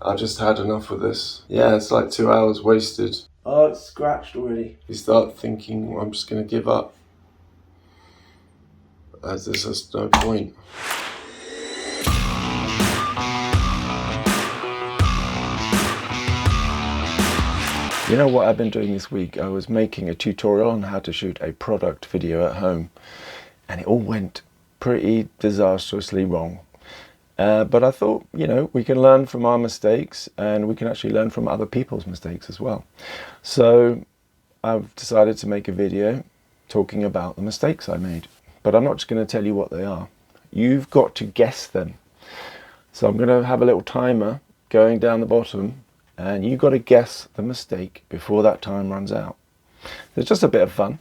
I just had enough of this. Yeah, it's like 2 hours wasted. Oh, it's scratched already. You start thinking, well, I'm just going to give up. As there's just no point. You know what I've been doing this week? I was making a tutorial on how to shoot a product video at home, and it all went pretty disastrously wrong. But I thought, you know, we can learn from our mistakes, and we can actually learn from other people's mistakes as well. So I've decided to make a video talking about the mistakes I made. But I'm not just going to tell you what they are. You've got to guess them. So I'm going to have a little timer going down the bottom, and you've got to guess the mistake before that time runs out. It's just a bit of fun,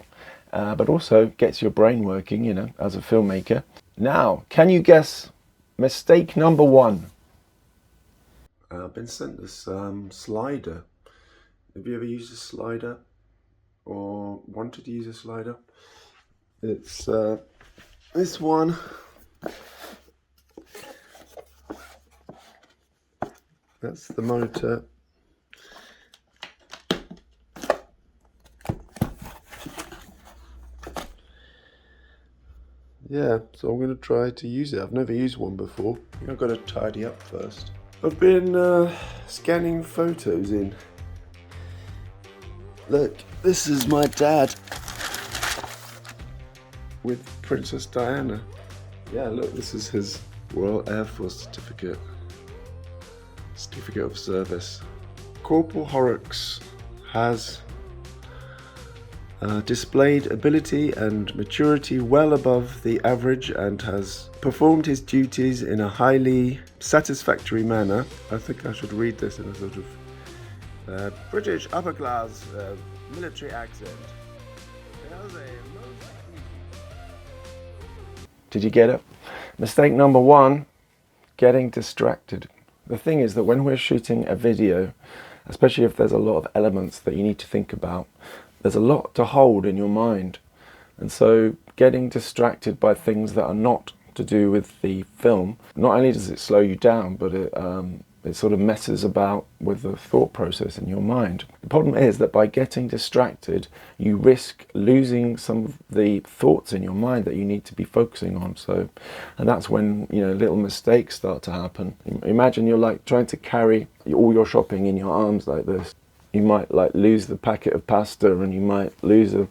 but also gets your brain working, you know, as a filmmaker. Now, can you guess mistake number one? I've been sent this slider. Have you ever used a slider or wanted to use a slider? It's this one. That's the motor. Yeah, so I'm going to try to use it. I've never used one before. I've got to tidy up first. I've been scanning photos in. Look, this is my dad with Princess Diana. Yeah, look, this is his Royal Air Force certificate of service. Corporal Horrocks has displayed ability and maturity well above the average and has performed his duties in a highly satisfactory manner. I think I should read this in a sort of British upper class military accent. Did you get it? Mistake number one, getting distracted. The thing is that when we're shooting a video, especially if there's a lot of elements that you need to think about, there's a lot to hold in your mind. And so getting distracted by things that are not to do with the film, not only does it slow you down, but it sort of messes about with the thought process in your mind. The problem is that by getting distracted, you risk losing some of the thoughts in your mind that you need to be focusing on. And that's when, you know, little mistakes start to happen. Imagine you're like trying to carry all your shopping in your arms like this. You might like lose the packet of pasta, and you might lose an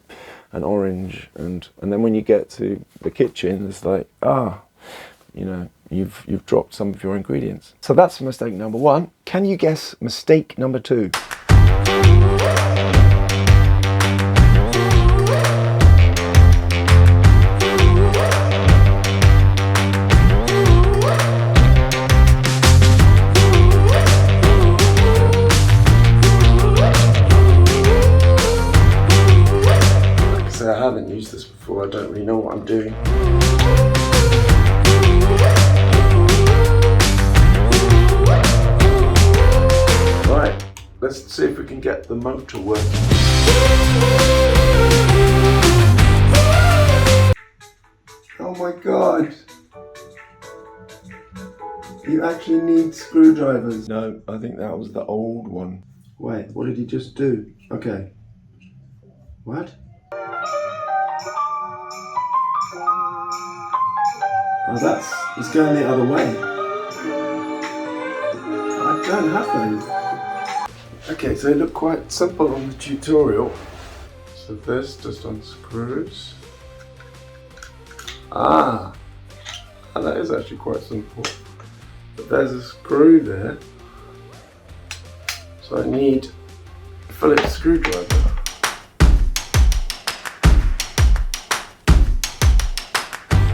orange, and then when you get to the kitchen, it's like, you know, you've dropped some of your ingredients. So that's mistake number one. Can you guess mistake number two? I haven't used this before, I don't really know what I'm doing. Right, let's see if we can get the motor working. Oh my god! You actually need screwdrivers. No, I think that was the old one. Wait, what did he just do? Okay. What? Oh, it's going the other way. I don't have those. Okay, so it looked quite simple on the tutorial. So this just unscrews. That is actually quite simple. But there's a screw there. So I need a Phillips screwdriver.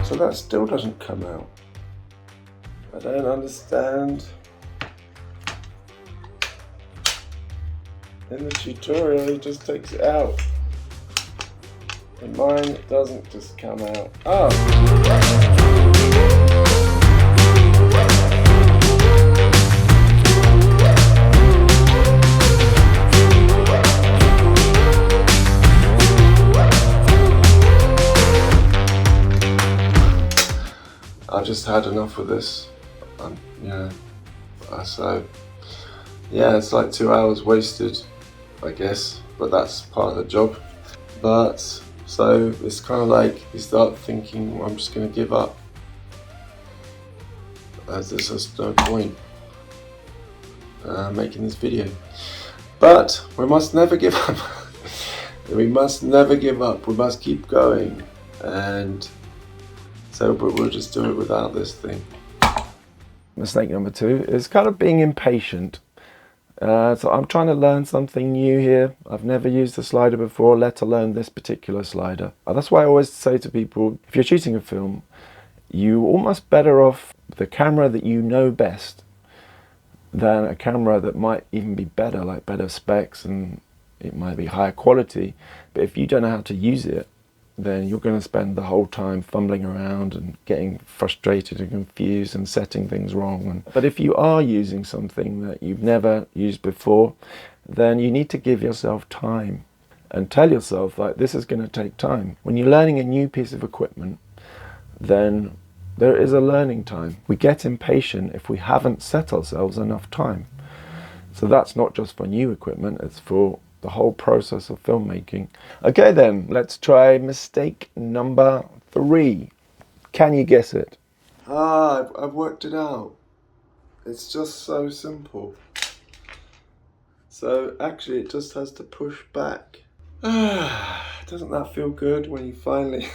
So that still doesn't come out. I don't understand. In the tutorial, he just takes it out. In mine, it doesn't just come out. Oh! I just had enough of this. Yeah. So Yeah, it's like 2 hours wasted, I guess, but that's part of the job. But so it's kind of like you start thinking, well, I'm just going to give up, as there's just no point making this video. But we must never give up. We must never give up. We must keep going, and so but we'll just do it without this thing. Mistake number 2 is kind of being impatient. So I'm trying to learn something new here. I've never used the slider before, let alone this particular slider. That's why I always say to people, if you're shooting a film, you're almost better off the camera that you know best than a camera that might even be better, like better specs, and it might be higher quality. But if you don't know how to use it, then you're going to spend the whole time fumbling around and getting frustrated and confused and setting things wrong. But if you are using something that you've never used before, then you need to give yourself time and tell yourself, like, this is going to take time. When you're learning a new piece of equipment, then there is a learning time. We get impatient if we haven't set ourselves enough time. So that's not just for new equipment, it's for the whole process of filmmaking. Okay then, let's try mistake number 3. Can you guess it? I've worked it out. It's just so simple. So actually it just has to push back. Doesn't that feel good when you finally...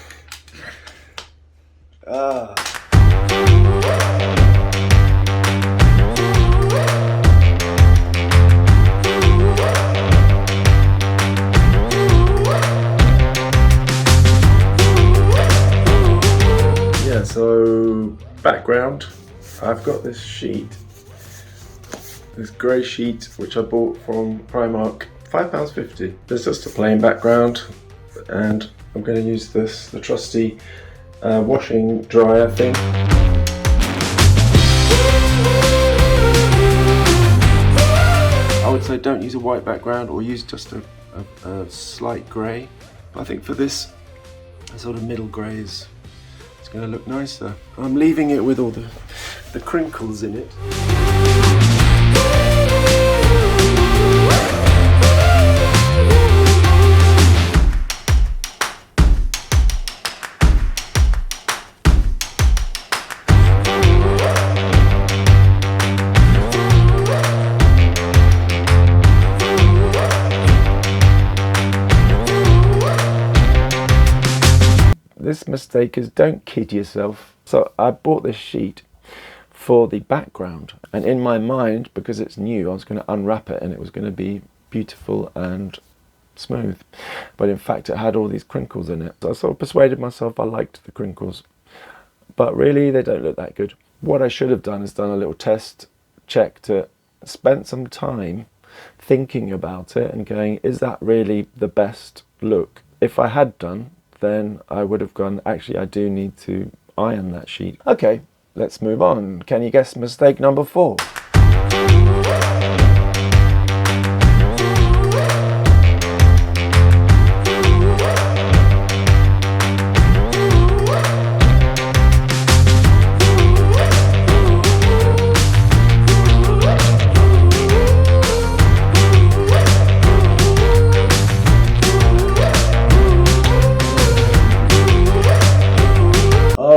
So background, I've got this sheet, this grey sheet which I bought from Primark, £5.50. There's just a plain background, and I'm going to use this, the trusty washing dryer thing. I would say don't use a white background, or use just a slight grey. But I think for this, a sort of middle grey is going to look nicer. I'm leaving it with all the crinkles in it. This mistake is, don't kid yourself. So I bought this sheet for the background, and in my mind, because it's new, I was going to unwrap it and it was going to be beautiful and smooth. But in fact it had all these crinkles in it. So I sort of persuaded myself I liked the crinkles, but really they don't look that good. What I should have done is done a little test, checked it, spent some time thinking about it and going, is that really the best look? If I had done, then I would have gone, actually I do need to iron that sheet. Okay, let's move on. Can you guess mistake number 4?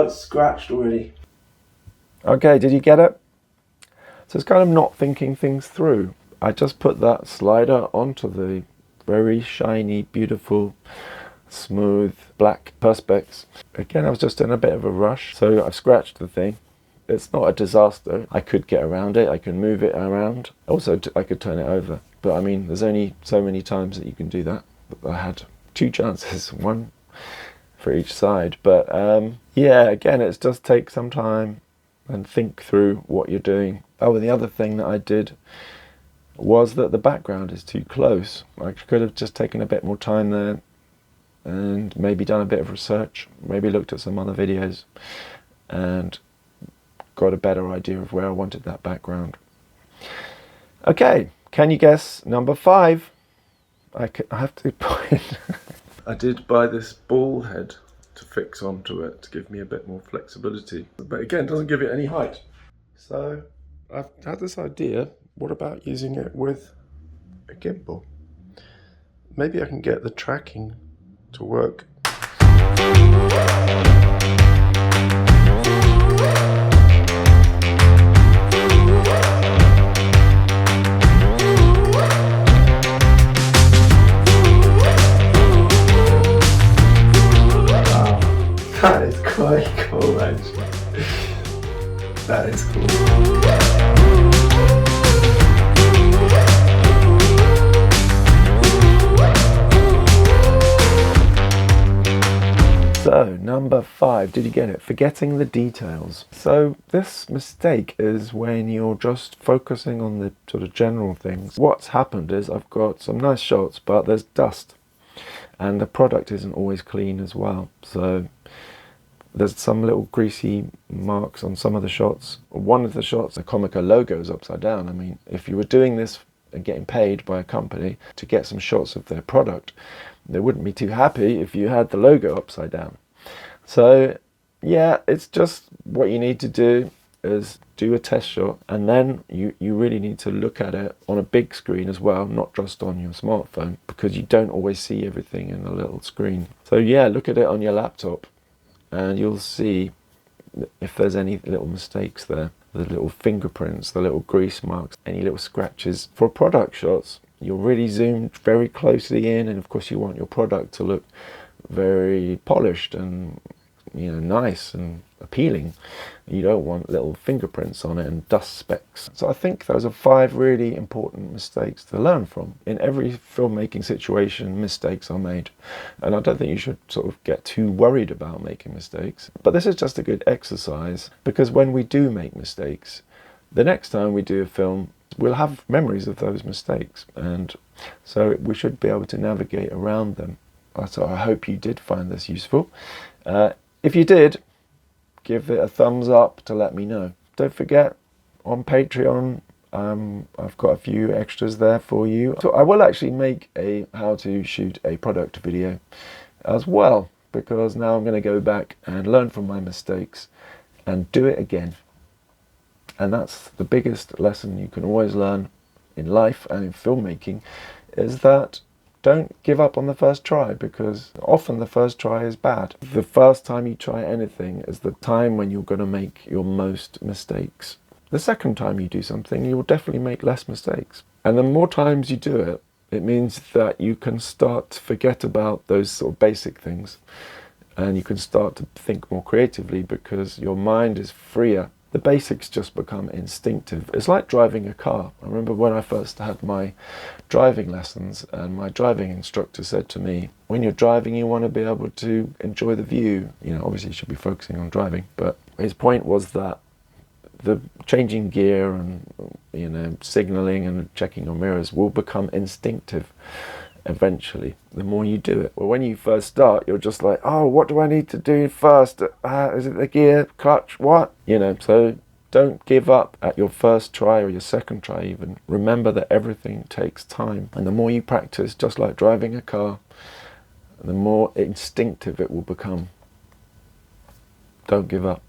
Scratched already. Okay, did you get it? So it's kind of not thinking things through. I just put that slider onto the very shiny, beautiful, smooth black perspex. Again, I was just in a bit of a rush, so I've scratched the thing. It's not a disaster. I could get around it, I can move it around. Also, I could turn it over. But I mean, there's only so many times that you can do that. I had 2 chances, one for each side. But yeah, again, it's just take some time and think through what you're doing. Oh, and the other thing that I did was that the background is too close. I could have just taken a bit more time there and maybe done a bit of research, maybe looked at some other videos and got a better idea of where I wanted that background. Okay, can you guess number 5? I have to point. I did buy this ball head to fix onto it to give me a bit more flexibility, but again, it doesn't give it any height. So I've had this idea what about using it with a gimbal? Maybe I can get the tracking to work. That is quite cool, actually. That is cool. So, number 5, did you get it? Forgetting the details. So this mistake is when you're just focusing on the sort of general things. What's happened is I've got some nice shots, but there's dust. And the product isn't always clean as well. So there's some little greasy marks on some of the shots. One of the shots, the Comica logo is upside down. I mean, if you were doing this and getting paid by a company to get some shots of their product, they wouldn't be too happy if you had the logo upside down. So yeah, it's just what you need to do is do a test shot, and then you really need to look at it on a big screen as well, not just on your smartphone, because you don't always see everything in the little screen. So yeah, look at it on your laptop and you'll see if there's any little mistakes there, the little fingerprints, the little grease marks, any little scratches. For product shots, you'll really zoom very closely in, and of course you want your product to look very polished and, you know, nice and appealing. You don't want little fingerprints on it and dust specks. So I think those are 5 really important mistakes to learn from. In every filmmaking situation, mistakes are made, and I don't think you should sort of get too worried about making mistakes. But this is just a good exercise, because when we do make mistakes, the next time we do a film, we'll have memories of those mistakes, and so we should be able to navigate around them. So I hope you did find this useful. If you did, give it a thumbs up to let me know. Don't forget, on Patreon, I've got a few extras there for you. So I will actually make a how to shoot a product video as well, because now I'm going to go back and learn from my mistakes and do it again. And that's the biggest lesson you can always learn in life and in filmmaking, is that don't give up on the first try, because often the first try is bad. The first time you try anything is the time when you're going to make your most mistakes. The second time you do something, you will definitely make less mistakes. And the more times you do it, it means that you can start to forget about those sort of basic things, and you can start to think more creatively because your mind is freer. The basics just become instinctive. It's like driving a car. I remember when I first had my driving lessons, and my driving instructor said to me, when you're driving, you want to be able to enjoy the view. You know, obviously you should be focusing on driving, but his point was that the changing gear and, you know, signaling and checking your mirrors will become instinctive eventually, the more you do it. Well, when you first start, you're just like, oh, what do I need to do first? Is it the gear, clutch, what? You know, so don't give up at your first try or your second try even. Remember that everything takes time. And the more you practice, just like driving a car, the more instinctive it will become. Don't give up.